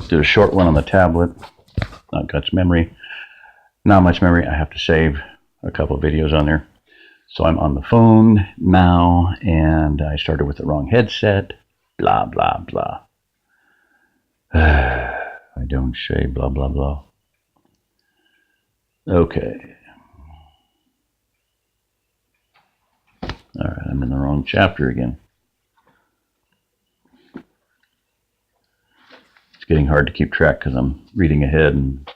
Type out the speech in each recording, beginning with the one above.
did a short one on the tablet. Not much memory. Not much memory. I have to save a couple of videos on there. So I'm on the phone now, and I started with the wrong headset. Blah, blah, blah. I don't say blah, blah, blah. Okay. All right, I'm in the wrong chapter again. It's getting hard to keep track because I'm reading ahead, and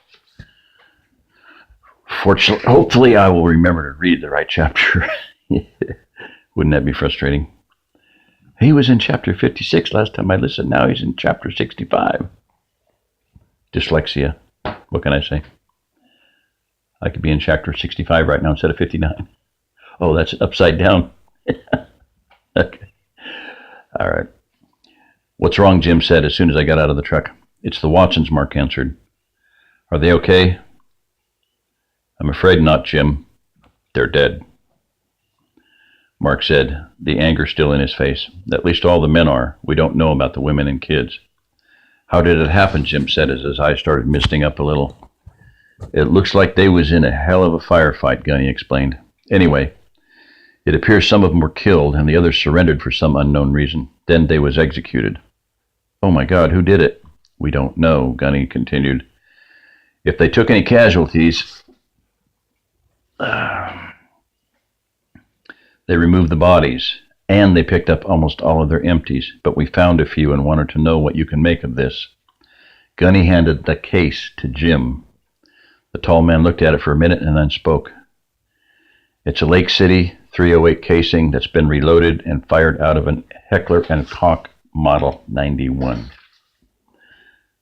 fortunately, hopefully I will remember to read the right chapter. Wouldn't that be frustrating? He was in chapter 56 last time I listened. Now he's in chapter 65. Dyslexia. What can I say? I could be in chapter 65 right now instead of 59. Oh, that's upside down. Okay. All right. What's wrong, Jim said as soon as I got out of the truck. It's the Watsons, Mark answered. Are they okay? I'm afraid not, Jim. They're dead. Mark said, the anger still in his face. At least all the men are. We don't know about the women and kids. How did it happen, Jim said as his eyes started misting up a little. It looks like they was in a hell of a firefight, Gunny explained. Anyway, it appears some of them were killed and the others surrendered for some unknown reason. Then they was executed. Oh my God, who did it? We don't know, Gunny continued. If they took any casualties, they removed the bodies, and they picked up almost all of their empties, but we found a few and wanted to know what you can make of this. Gunny handed the case to Jim. The tall man looked at it for a minute and then spoke. It's a Lake City 308 casing that's been reloaded and fired out of an Heckler & Koch Model 91.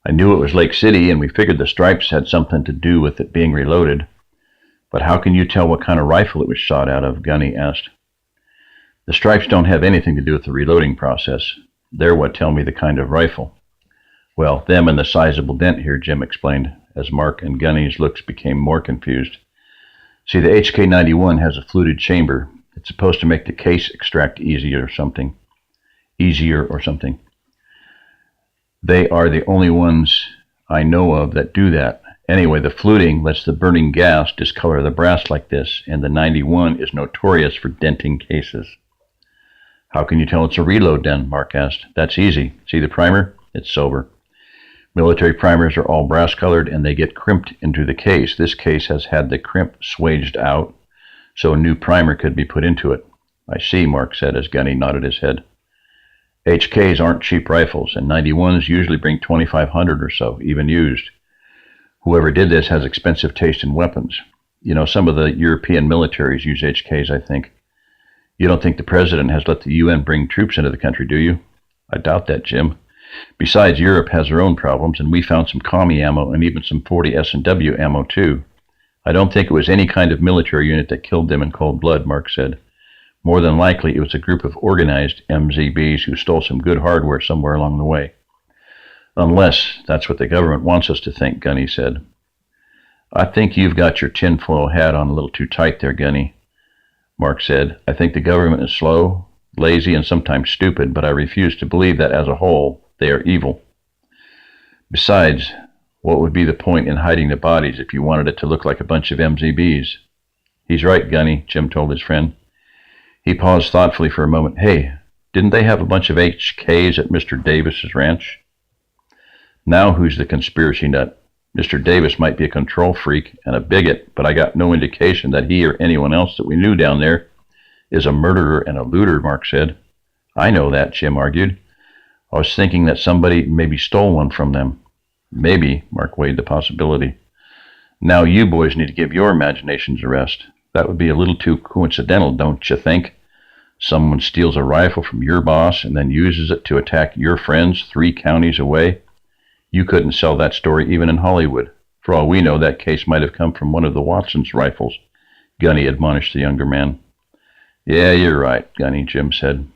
I knew it was Lake City, and we figured the stripes had something to do with it being reloaded. But how can you tell what kind of rifle it was shot out of? Gunny asked. The stripes don't have anything to do with the reloading process. They're what tell me the kind of rifle. Well, them and the sizable dent here, Jim explained, as Mark and Gunny's looks became more confused. See, the HK-91 has a fluted chamber. It's supposed to make the case extract easier or something. They are the only ones I know of that do that. Anyway, the fluting lets the burning gas discolor the brass like this, and the 91 is notorious for denting cases. How can you tell it's a reload then? Mark asked. That's easy. See the primer? It's silver. Military primers are all brass colored and they get crimped into the case. This case has had the crimp swaged out so a new primer could be put into it. I see, Mark said as Gunny nodded his head. HKs aren't cheap rifles, and 91s usually bring 2,500 or so, even used. Whoever did this has expensive taste in weapons. You know, some of the European militaries use HKs, I think. You don't think the president has let the UN bring troops into the country, do you? I doubt that, Jim. Besides, Europe has their own problems, and we found some commie ammo and even some 40 S&W ammo, too. I don't think it was any kind of military unit that killed them in cold blood, Mark said. More than likely, it was a group of organized MZBs who stole some good hardware somewhere along the way. Unless that's what the government wants us to think, Gunny said. I think you've got your tinfoil hat on a little too tight there, Gunny, Mark said. I think the government is slow, lazy, and sometimes stupid, but I refuse to believe that as a whole they are evil. Besides, what would be the point in hiding the bodies if you wanted it to look like a bunch of MZBs? He's right, Gunny, Jim told his friend. He paused thoughtfully for a moment. Hey, didn't they have a bunch of HKs at Mr. Davis's ranch? Now who's the conspiracy nut? Mr. Davis might be a control freak and a bigot, but I got no indication that he or anyone else that we knew down there is a murderer and a looter, Mark said. I know that, Jim argued. I was thinking that somebody maybe stole one from them. Maybe, Mark weighed the possibility. Now you boys need to give your imaginations a rest. That would be a little too coincidental, don't you think? Someone steals a rifle from your boss and then uses it to attack your friends 3 counties away. You couldn't sell that story even in Hollywood. For all we know, that case might have come from one of the Watsons' rifles, Gunny admonished the younger man. Yeah, you're right, Gunny, Jim said.